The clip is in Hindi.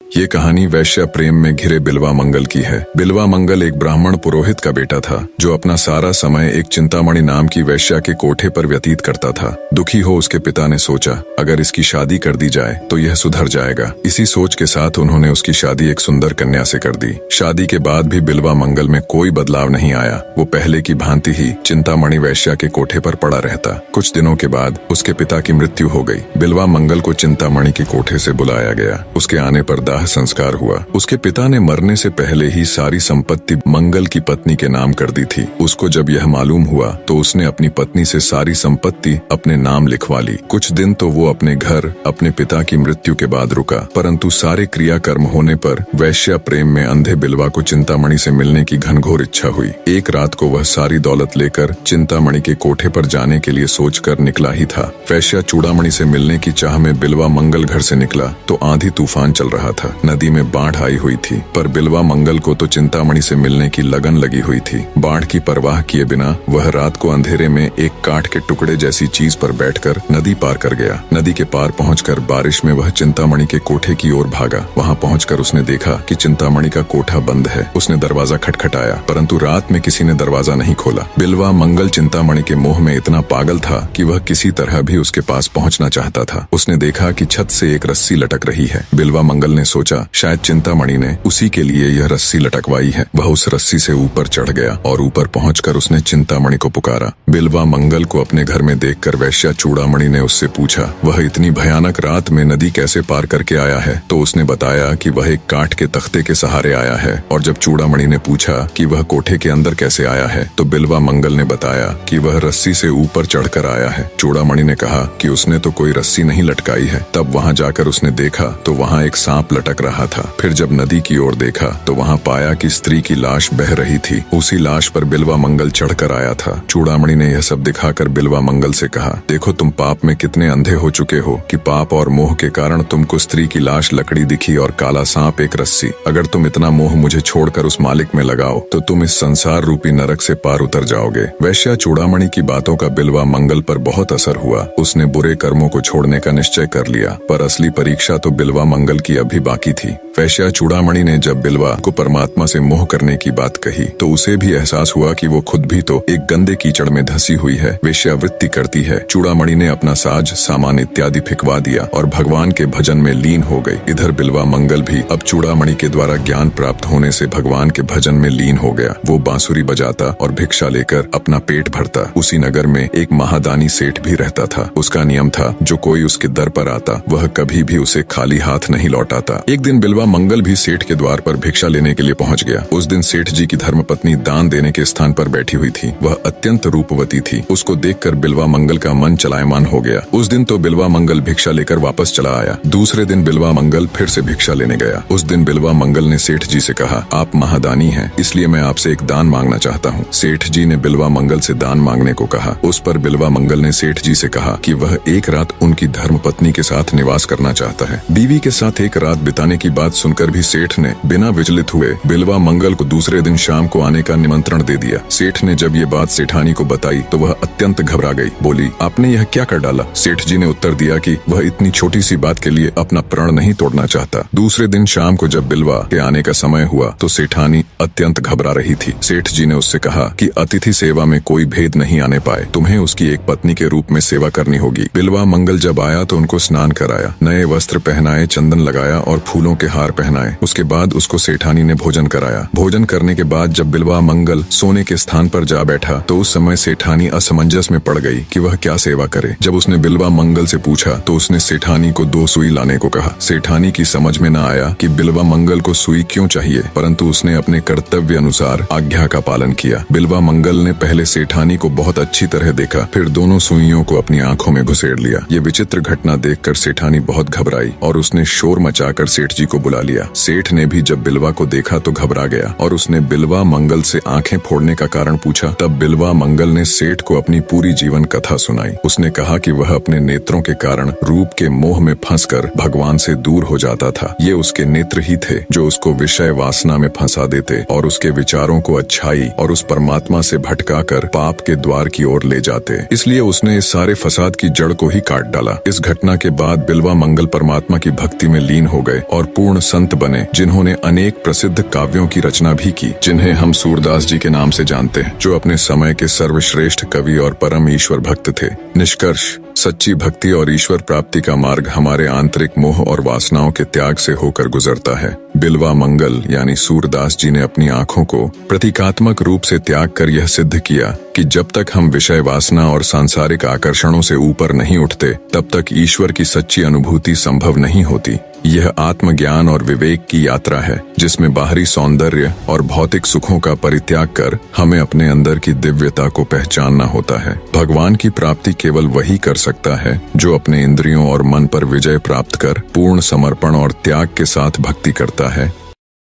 ये कहानी वैश्य प्रेम में घिरे बिल्वा मंगल की है। बिल्वा मंगल एक ब्राह्मण पुरोहित का बेटा था जो अपना सारा समय एक चिंतामणि नाम की वैश्या के कोठे पर व्यतीत करता था। दुखी हो उसके पिता ने सोचा अगर इसकी शादी कर दी जाए तो यह सुधर जाएगा। इसी सोच के साथ उन्होंने उसकी शादी एक सुंदर कन्या से कर दी। शादी के बाद भी बिल्वा मंगल में कोई बदलाव नहीं आया। वो पहले की भांति ही चिंतामणि वैश्या के कोठे पर पड़ा रहता। कुछ दिनों के बाद उसके पिता की मृत्यु हो गई। बिल्वा मंगल को चिंतामणि के कोठे से बुलाया गया। उसके आने पर दाह संस्कार हुआ। उसके पिता ने मरने से पहले ही सारी संपत्ति मंगल की पत्नी के नाम कर दी थी। उसको जब यह मालूम हुआ तो उसने अपनी पत्नी से सारी संपत्ति अपने नाम लिखवा ली। कुछ दिन तो वो अपने घर अपने पिता की मृत्यु के बाद रुका, परंतु सारे क्रियाकर्म होने पर वैश्या प्रेम में अंधे बिल्वा को चिंतामणि से मिलने की घनघोर इच्छा हुई। एक रात को वह सारी दौलत लेकर चिंतामणि के कोठे पर जाने के लिए सोचकर निकला ही था। वैश्या चूड़ामणि से मिलने की चाह में बिल्वा मंगल घर से निकला तो आंधी तूफान चल रहा था। नदी में बाढ़ आई हुई थी, पर बिल्वा मंगल को तो चिंतामणि से मिलने की लगन लगी हुई थी। बाढ़ की परवाह किए बिना वह रात को अंधेरे में एक काठ के टुकड़े जैसी चीज पर बैठकर नदी पार कर गया। नदी के पार पहुंचकर बारिश में वह चिंतामणि के कोठे की ओर भागा। वहां पहुंचकर उसने देखा कि चिंतामणि का कोठा बंद है। उसने दरवाजा खटखटाया, परंतु रात में किसी ने दरवाजा नहीं खोला। बिल्वा मंगल चिंतामणि के मोह में इतना पागल था कि वह किसी तरह भी उसके पास पहुंचना चाहता था। उसने देखा कि छत से एक रस्सी लटक रही है। बिल्वा मंगल ने सोचा शायद चिंतामणि ने उसी के लिए यह रस्सी लटकवाई है। वह उस रस्सी से ऊपर चढ़ गया और ऊपर पहुंचकर उसने चिंतामणि को पुकारा। बिल्वा मंगल को अपने घर में देखकर वैश्या चूड़ामणि ने उससे पूछा वह इतनी भयानक रात में नदी कैसे पार करके आया है। तो उसने बताया कि वह एक काठ के तख्ते के सहारे आया है। और जब चूड़ामणि ने पूछा कि वह कोठे के अंदर कैसे आया है तो बिल्वा मंगल ने बताया कि वह रस्सी से ऊपर चढ़कर आया है। चूड़ामणि ने कहा कि उसने तो कोई रस्सी नहीं लटकाई है। तब वहां जाकर उसने देखा तो वहां एक सांप लटक रहा था। फिर जब नदी की ओर देखा तो वहां पाया कि स्त्री की लाश बह रही थी। उसी लाश पर बिल्वा मंगल चढ़कर आया था। चूड़ामणि ने यह सब दिखाकर बिल्वा मंगल से कहा देखो तुम पाप में कितने अंधे हो चुके हो कि पाप और मोह के कारण तुमको स्त्री की लाश लकड़ी दिखी और काला सांप एक रस्सी। अगर तुम इतना मोह मुझे छोड़कर उस मालिक में लगाओ तो तुम इस संसार रूपी नरक से पार उतर जाओगे। वैश्या चूड़ामणि की बातों का बिल्वा मंगल पर बहुत असर हुआ। उसने बुरे कर्मों को छोड़ने का निश्चय कर लिया, पर असली परीक्षा तो बिल्वा मंगल की अभी बाकी थी। वैश्या चूड़ामणि ने जब बिल्वा को परमात्मा से मोह करने की बात कही तो उसे भी एहसास हुआ कि वो खुद भी तो एक गंदे कीचड़ में धसी हुई है, वेश्यावृत्ति करती है। चूड़ामणि ने अपना साज सामान इत्यादि फिकवा दिया और भगवान के भजन में लीन हो गई। इधर बिल्वा मंगल भी अब चूड़ामणि के द्वारा ज्ञान प्राप्त होने से भगवान के भजन में लीन हो गया। वो बांसुरी बजाता और भिक्षा लेकर अपना पेट भरता। उसी नगर में एक महादानी सेठ भी रहता था। उसका नियम था जो कोई उसके दर पर आता वह कभी भी उसे खाली हाथ नहीं लौटाता। एक दिन बिल्वा मंगल भी सेठ के द्वार पर भिक्षा लेने के लिए पहुंच गया। उस दिन सेठ जी की धर्मपत्नी दान देने के स्थान पर बैठी हुई थी। वह अत्यंत रूपवती थी। उसको देखकर बिल्वा मंगल का मन चलायमान हो गया। उस दिन तो बिल्वा मंगल भिक्षा लेकर वापस चला आया। दूसरे दिन बिल्वा मंगल फिर से भिक्षा लेने गया। उस दिन बिल्वा मंगल ने सेठ जी से कहा आप महादानी हैं, इसलिए मैं आपसे एक दान मांगना चाहता हूँ। सेठ जी ने बिल्वा मंगल से दान मांगने को कहा। उस पर बिल्वा मंगल ने सेठ जी से कहा कि वह एक रात उनकी धर्मपत्नी के साथ निवास करना चाहता है। बीवी के साथ एक रात बिताने की बात सुनकर भी सेठ ने बिना विचलित हुए बिल्वा मंगल को दूसरे दिन शाम को आने का निमंत्रण दे दिया। सेठ ने जब ये बात सेठानी को बताई तो वह अत्यंत घबरा गई। बोली आपने यह क्या कर डाला। सेठ जी ने उत्तर दिया कि वह इतनी छोटी सी बात के लिए अपना प्राण नहीं तोड़ना चाहता। दूसरे दिन शाम को जब बिल्वा के आने का समय हुआ तो सेठानी अत्यंत घबरा रही थी। सेठ जी ने उससे कहा कि अतिथि सेवा में कोई भेद नहीं आने पाए, तुम्हें उसकी एक पत्नी के रूप में सेवा करनी होगी। बिल्वा मंगल जब आया तो उनको स्नान कराया, नए वस्त्र पहनाए, चंदन लगाया और फूलों के हार पहनाए। उसके बाद उसको सेठानी ने भोजन कराया। भोजन करने के बाद जब बिल्वा मंगल सोने के स्थान पर जा बैठा तो उस समय सेठानी असमंजस में पड़ गई कि वह क्या सेवा करे। जब उसने बिल्वा मंगल से पूछा तो उसने सेठानी को 2 सुई लाने को कहा। सेठानी की समझ में न आया कि बिल्वा मंगल को सुई क्यों चाहिए, परंतु उसने अपने कर्तव्य अनुसार आज्ञा का पालन किया। बिल्वा मंगल ने पहले सेठानी को बहुत अच्छी तरह देखा, फिर दोनों सुइयों को अपनी आंखों में घुसेड़ लिया। ये विचित्र घटना देखकर सेठानी बहुत घबराई और उसने शोर मचाकर सेठ जी को बुला लिया। सेठ ने भी जब बिल्वा को देखा तो घबरा गया और उसने बिल्वा मंगल से आंखें फोड़ने का कारण पूछा। तब बिल्वा मंगल ने सेठ को अपनी पूरी जीवन कथा सुनाई। उसने कहा कि वह अपने नेत्रों के कारण रूप के मोह में फंसकर भगवान से दूर हो जाता था। ये उसके नेत्र ही थे जो उसको विषय वासना में फंसा देते और उसके विचारों को अच्छाई और उस परमात्मा से भटकाकर पाप के द्वार की ओर ले जाते। इसलिए उसने इस सारे फसाद की जड़ को ही काट डाला। इस घटना के बाद बिल्वा मंगल परमात्मा की भक्ति में लीन हो गए और पूर्ण संत बने, जिन्होंने अनेक प्रसिद्ध काव्यों की रचना भी की, जिन्हें हम सूरदास जी के नाम से जानते हैं, जो अपने समय के सर्वश्रेष्ठ कवि और परम ईश्वर भक्त थे। निष्कर्ष, सच्ची भक्ति और ईश्वर प्राप्ति का मार्ग हमारे आंतरिक मोह और वासनाओं के त्याग से होकर गुजरता है। बिल्वा मंगल यानी सूरदास जी ने अपनी आंखों को प्रतीकात्मक रूप से त्याग कर यह सिद्ध किया कि जब तक हम विषय वासना और सांसारिक आकर्षणों से ऊपर नहीं उठते, तब तक ईश्वर की सच्ची अनुभूति संभव नहीं होती। यह आत्मज्ञान और विवेक की यात्रा है, जिसमें बाहरी सौंदर्य और भौतिक सुखों का परित्याग कर हमें अपने अंदर की दिव्यता को पहचानना होता है। भगवान की प्राप्ति केवल वही कर सकता है जो अपने इंद्रियों और मन पर विजय प्राप्त कर पूर्ण समर्पण और त्याग के साथ भक्ति करता है।